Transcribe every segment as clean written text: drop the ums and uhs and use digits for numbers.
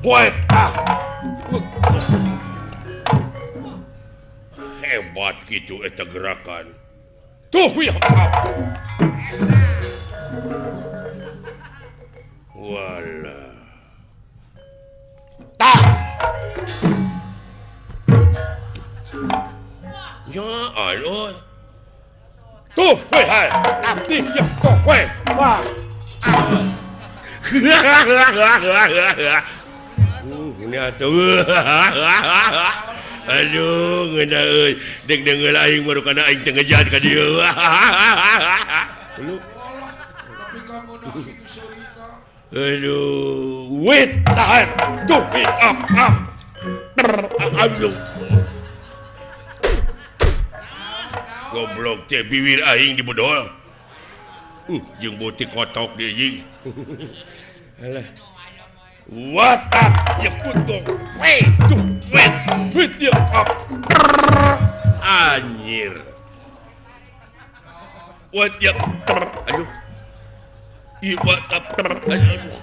Poet hebat gitu eta gerakan tuh ya wala tah ya aloy tuh weh hai tapi ya tuh weh wah ini atuh aduh ngena euy dek deungeul aing baru kana aing teu ngejat ka dieu lu tapi kamu nak kitu cerita aduh wait tahan tuh up aduh goblok teh biwir aing di beudol jeung butik kotok dia jeung alah what up you put go wait to wait you up anjir what you aduh i what up aduh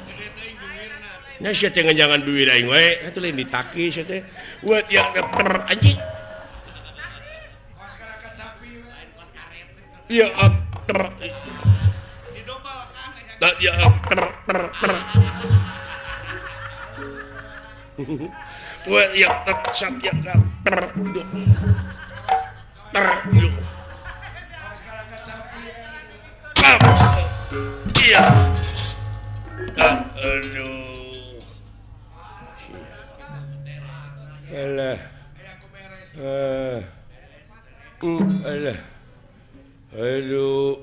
nah sia teh jangan biwir aing we atuh lain ditaki sia teh what you anjing ya up di dobel kan ya up well ya sat ya iya aduh alah alah aduh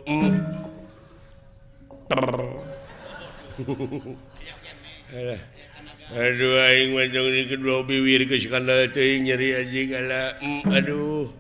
alah aduh aing macam ni kedua biwir ke skandal teuing nyeri anjing ala aduh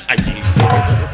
anjing